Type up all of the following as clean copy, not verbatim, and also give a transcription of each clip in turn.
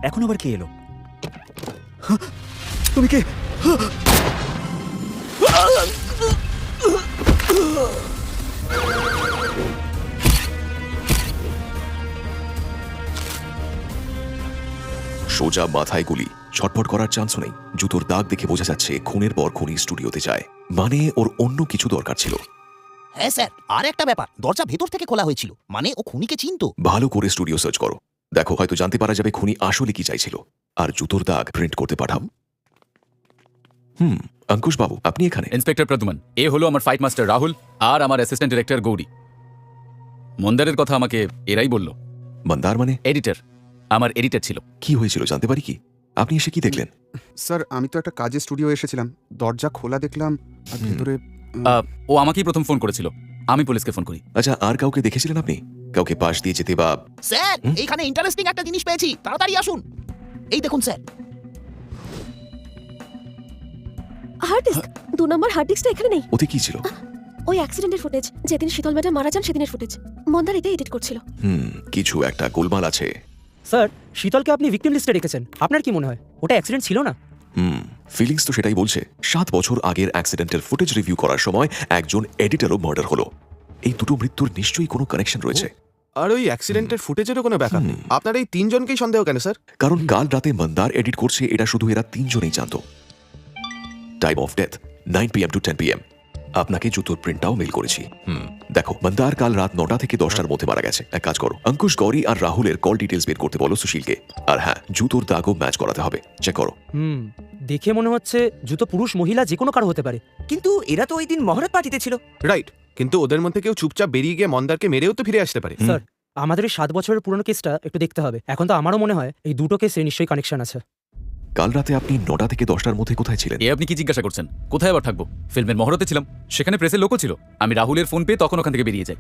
এখন আবার কে এলো? তুমি কে? সোজা মাথায় গুলি, ছটফট করার চান্সও নেই। জুতোর দাগ দেখে বোঝা যাচ্ছে খুনের পর খুনি স্টুডিওতে যায়, মানে ওর অন্য কিছু দরকার ছিল। হ্যাঁ স্যার, আর একটা ব্যাপার, দরজা ভেতর থেকে খোলা হয়েছিল, মানে ও খুনিকে চিনতো। ভালো করে স্টুডিও সার্চ করো, দেখো হয়তো জানতে পারা যাবে খুনি আসলে কি চাইছিল। আর জুতোর দাগ প্রিন্ট করতে পাঠাও। অঙ্কুশ বাবু, আপনি এখানে? ইন্সপেক্টর প্রদ্যুমন, এ হলো আমার ফাইট মাস্টার রাহুল আর আমার অ্যাসিস্ট্যান্ট ডিরেক্টর গৌরী। মন্দারের কথা আমাকে এরাই বলল। মন্দার মানে? এডিটর, আমার এডিটর ছিল। কি হয়েছিল জানতে পারি কি? আপনি এসে কি দেখলেন? স্যার, আমি তো একটা কাজের স্টুডিও এসেছিলাম, দরজা খোলা দেখলাম আর ভেতরে ও আমাকেই প্রথম ফোন করেছিল, আমি পুলিশকে ফোন করি। আচ্ছা, আর কাউকে দেখেছিলেন আপনি? কাউকে পাশ দিয়ে যেতে বা? স্যার, এইখানে ইন্টারেস্টিং একটা জিনিস পেয়েছি, তাড়াতাড়ি আসুন। এই দেখুন স্যার। হার্ড ডিস্ক, 2 নম্বর হার্ড ডিস্কটা এখানে নেই। ওতে কি ছিল? ওই অ্যাক্সিডেন্টের ফুটেজ, যেদিন শীতল ম্যাডাম মারা যান সেদিনের ফুটেজ। মন্দার এটা এডিট করছিল। কিছু একটা গোলমাল আছে। স্যার, শীতলকে আপনি ভিকটিম লিস্টে রেখেছেন, আপনার কি মনে হয় ওটা অ্যাক্সিডেন্ট ছিল না? ফিলিংস তো সেটাই বলছে। 7 বছর আগের অ্যাক্সিডেন্টের ফুটেজ রিভিউ করার সময় একজন এডিটরও মার্ডার হলো। এই দুটো মৃত্যুর নিশ্চয়ই কোনো কানেকশন রয়েছে। আর ওই অ্যাক্সিডেন্টের ফুটেজেরও কোনো ব্যাখ্যা নেই। আপনার এই 3 জনকেই সন্দেহ কেন স্যার? কারণ কাল রাতে মন্দার এডিট করছে এটা শুধু এরা 3 জনেই জানতো। Time of death 9 PM to 10 PM। আপনাকে জুতোর প্রিন্টটাও মেল করেছি। দেখো, মন্দার কাল রাত 9টা থেকে 10টার মধ্যে মারা গেছে। এক কাজ করো, অঙ্কুশ, গৌরী আর রাহুলের কল ডিটেলস বের করতে বলো সুশীলকে। আর হ্যাঁ, জুতোর দাগও ম্যাচ করাতে হবে, চেক করো। দেখে মনে হচ্ছে জুতো পুরুষ মহিলা যে কোনো কারো হতে পারে। কিন্তু এরা তো ওই দিন মহরত পার্টিতে ছিল। রাইট, কিন্তু ওদের মধ্যে কেউ চুপচাপ বেরিয়ে গিয়ে মন্দারকে মেরেও তো ফিরে আসতে পারে। স্যার, আমাদের এই 7 বছরের পুরনো কেসটা একটু দেখতে হবে। এখন তো আমারও মনে হয় এই দুটো কেসে নিশ্চয়ই কানেকশন আছে। কাল রাতে আপনি 9টা থেকে 10টার মধ্যে কোথায় ছিলেন? এ আপনি কি জিজ্ঞাসা করছেন? কোথায় আবার থাকবো? ফিল্মের মহরতে ছিলাম, সেখানে প্রেসের লোকও ছিল। আমি রাহুলের ফোন পেয়ে তখন ওখান থেকে বেরিয়ে যাই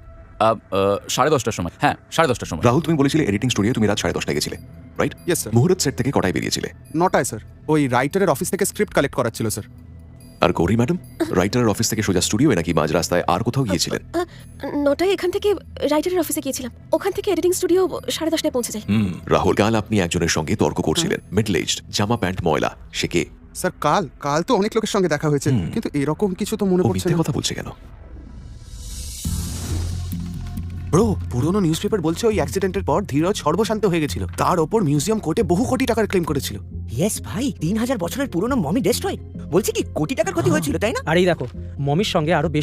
10:30টার সময়। হ্যাঁ, 10:30টার সময়। রাহুল, তুমি বলেছিলে এডিটিং স্টুডিও তুমি রাত 10:30টায় গেছিলে, রাইট? Yes sir. মুহূর্ত সেট থেকে কটায় বেরিয়েছিলে? 9টায় স্যার। ওই রাইটারের অফিস থেকে স্ক্রিপ্ট কালেক্ট করার ছিল স্যার। আর গৌরী ম্যাডাম, রাইটারের অফিস থেকে সোজা স্টুডিও নাকি মাঝ রাস্তায় আর কোথাও গিয়েছিলেন? 9টায় এখান থেকে রাইটারের অফিসে গিয়েছিলাম, ওখান থেকে এডিটিং স্টুডিও 10:30টায় পৌঁছে যাই। রাহুল, কাল আপনি একজনের সঙ্গে তর্ক করছিলেন, মিডল এজড, জামা প্যান্ট ময়লা, সে কে? স্যার, কাল তো অনেক লোকের সঙ্গে দেখা হয়েছে, কিন্তু এরকম কিছু তো মনে ও পড়ছে মিথ্যে না। কথা বলছে কেন? ব্রো, পুরনো নিউজপেপার বলছে ওই অ্যাক্সিডেন্টের পর ধীরজ সর্বশান্ত হয়ে গেছিল। তার ওপর মিউজিয়াম কোর্টে বহু কোটি টাকার ক্লেম করেছিল। ইয়েস ভাই, 3000 বছরের পুরনো মমি ডেস্ট্রয়। বলছি কি কোটি টাকার ক্ষতি হয়েছিল, তাই না? আর এই দেখো, মমির সঙ্গে আরো বেশ